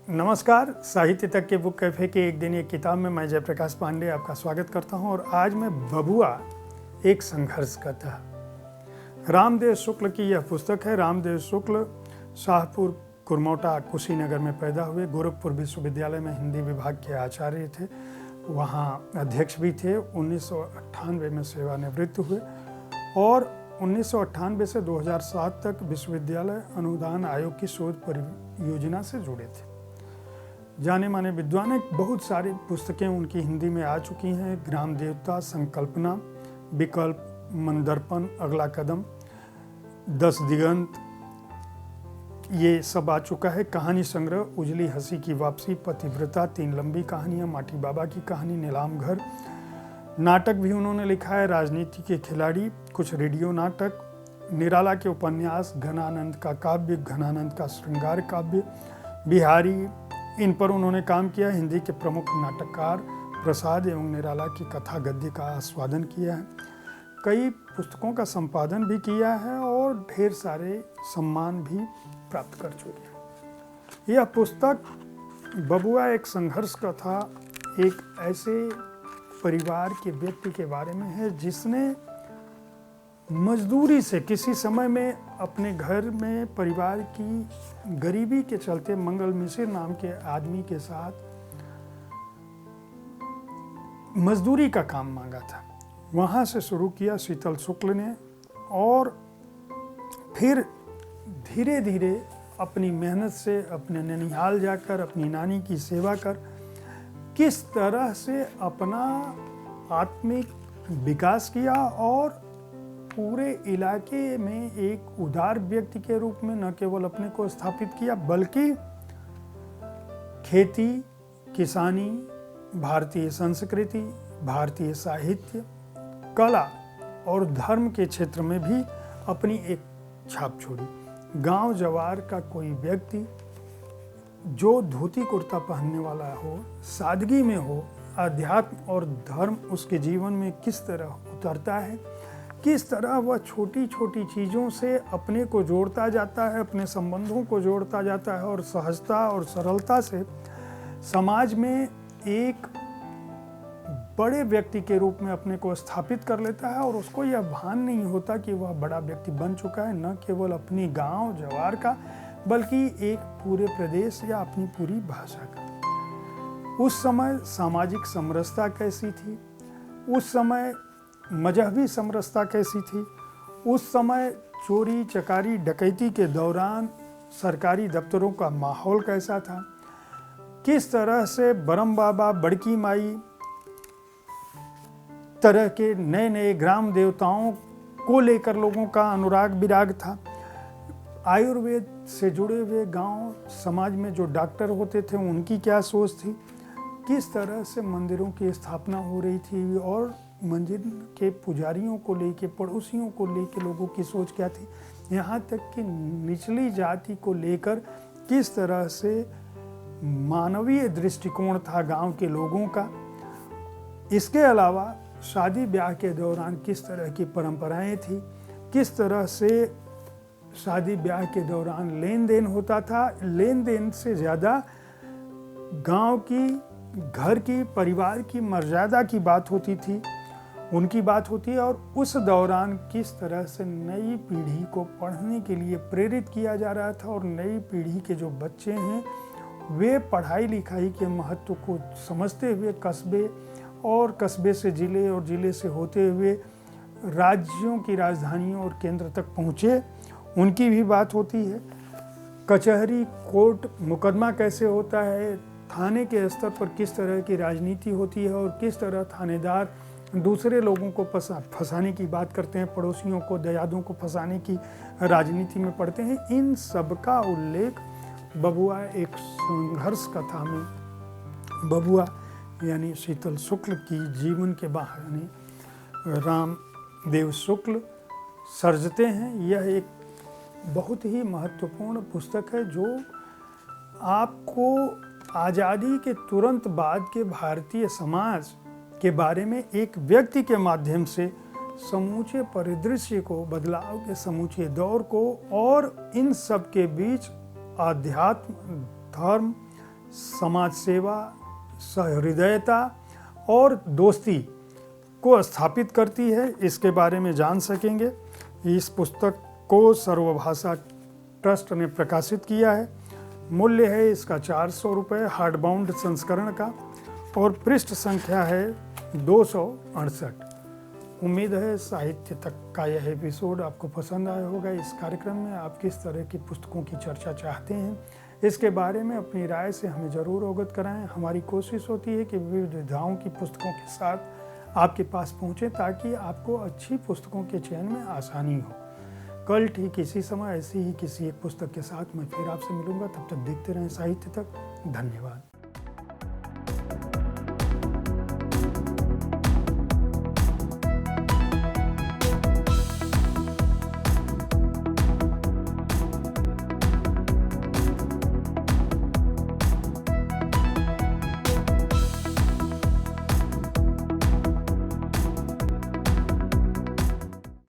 नमस्कार। साहित्य तक के बुक कैफ़े के एक दिन एक किताब में मैं जयप्रकाश पांडे आपका स्वागत करता हूं और आज मैं बबुआ एक संघर्ष कथा, रामदेव शुक्ल की यह पुस्तक है। रामदेव शुक्ल शाहपुर कुरमोटा कुशीनगर में पैदा हुए। गोरखपुर विश्वविद्यालय में हिंदी विभाग के आचार्य थे, वहाँ अध्यक्ष भी थे। 1998 में सेवानिवृत्त हुए और 1998 से 2007 तक विश्वविद्यालय अनुदान आयोग की शोध परियोजना से जुड़े थे। जाने माने विद्वान हैं। बहुत सारी पुस्तकें उनकी हिंदी में आ चुकी हैं। ग्राम देवता, संकल्पना, विकल्प, मंदर्पण, अगला कदम, 10 दिगंत, ये सब आ चुका है। कहानी संग्रह, उजली हंसी की वापसी, पतिव्रता, 3 लंबी कहानियाँ, माटी बाबा की कहानी, नीलाम घर, नाटक भी उन्होंने लिखा है, राजनीति के खिलाड़ी, कुछ रेडियो नाटक, निराला के उपन्यास, घनानंद का काव्य, घनानंद का श्रृंगार काव्य, बिहारी, इन पर उन्होंने काम किया। हिंदी के प्रमुख नाटककार प्रसाद एवं निराला की कथा गद्य का आस्वादन किया है। कई पुस्तकों का संपादन भी किया है और ढेर सारे सम्मान भी प्राप्त कर चुके हैं। यह पुस्तक बबुआ एक संघर्ष कथा एक ऐसे परिवार के व्यक्ति के बारे में है जिसने मजदूरी से किसी समय में अपने घर में परिवार की गरीबी के चलते मंगल मिश्र नाम के आदमी के साथ मजदूरी का काम मांगा था। वहाँ से शुरू किया शीतल शुक्ल ने और फिर धीरे धीरे अपनी मेहनत से अपने ननिहाल जाकर अपनी नानी की सेवा कर किस तरह से अपना आत्मिक विकास किया और पूरे इलाके में एक उदार व्यक्ति के रूप में न केवल अपने को स्थापित किया बल्कि खेती, किसानी, भारतीय संस्कृति, भारतीय साहित्य, कला और धर्म के क्षेत्र में भी अपनी एक छाप छोड़ी। गांव जवार का कोई व्यक्ति जो धोती कुर्ता पहनने वाला हो, सादगी में हो, अध्यात्म और धर्म उसके जीवन में किस तरह उतरता है, किस तरह वह छोटी छोटी चीज़ों से अपने को जोड़ता जाता है, अपने संबंधों को जोड़ता जाता है और सहजता और सरलता से समाज में एक बड़े व्यक्ति के रूप में अपने को स्थापित कर लेता है और उसको यह भान नहीं होता कि वह बड़ा व्यक्ति बन चुका है, न केवल अपनी गांव जवार का बल्कि एक पूरे प्रदेश या अपनी पूरी भाषा का। उस समय सामाजिक समरसता कैसी थी, उस समय मजहबी समरसता कैसी थी, उस समय चोरी चकारी डकैती के दौरान सरकारी दफ्तरों का माहौल कैसा था, किस तरह से बरम बाबा, बड़की माई तरह के नए नए ग्राम देवताओं को लेकर लोगों का अनुराग विराग था, आयुर्वेद से जुड़े हुए गांव समाज में जो डॉक्टर होते थे उनकी क्या सोच थी, किस तरह से मंदिरों की स्थापना हो रही थी और मंदिर के पुजारियों को लेके, पड़ोसियों को लेके लोगों की सोच क्या थी, यहाँ तक कि निचली जाति को लेकर किस तरह से मानवीय दृष्टिकोण था गांव के लोगों का। इसके अलावा शादी ब्याह के दौरान किस तरह की परंपराएं थी, किस तरह से शादी ब्याह के दौरान लेन देन होता था। लेन देन से ज़्यादा गांव की, घर की, परिवार की मर्यादा की बात होती थी, उनकी बात होती है। और उस दौरान किस तरह से नई पीढ़ी को पढ़ने के लिए प्रेरित किया जा रहा था और नई पीढ़ी के जो बच्चे हैं वे पढ़ाई लिखाई के महत्व को समझते हुए कस्बे और कस्बे से ज़िले और ज़िले से होते हुए राज्यों की राजधानियों और केंद्र तक पहुँचे, उनकी भी बात होती है। कचहरी, कोर्ट, मुकदमा कैसे होता है, थाने के स्तर पर किस तरह की राजनीति होती है और किस तरह थानेदार दूसरे लोगों को फंसाने की बात करते हैं, पड़ोसियों को, दयादों को फंसाने की राजनीति में पढ़ते हैं। इन सब का उल्लेख बबुआ एक संघर्ष कथा में बबुआ यानी शीतल शुक्ल की जीवन के बहाने रामदेव शुक्ल सर्जते हैं। यह एक बहुत ही महत्वपूर्ण पुस्तक है जो आपको आज़ादी के तुरंत बाद के भारतीय समाज के बारे में एक व्यक्ति के माध्यम से समूचे परिदृश्य को, बदलाव के समूचे दौर को और इन सब के बीच आध्यात्म, धर्म, समाज सेवा, सहृदयता और दोस्ती को स्थापित करती है, इसके बारे में जान सकेंगे। इस पुस्तक को सर्वभाषा ट्रस्ट ने प्रकाशित किया है। मूल्य है इसका 400 रुपये हार्डबाउंड संस्करण का और पृष्ठ संख्या है 268। उम्मीद है साहित्य तक का यह एपिसोड आपको पसंद आया होगा। इस कार्यक्रम में आप किस तरह की पुस्तकों की चर्चा चाहते हैं, इसके बारे में अपनी राय से हमें ज़रूर अवगत कराएं। हमारी कोशिश होती है कि विविध विधाओं की पुस्तकों के साथ आपके पास पहुँचें ताकि आपको अच्छी पुस्तकों के चयन में आसानी हो। कल ठीक इसी समय ऐसी ही किसी एक पुस्तक के साथ मैं फिर आपसे मिलूंगा। तब तक देखते रहें साहित्य तक। धन्यवाद।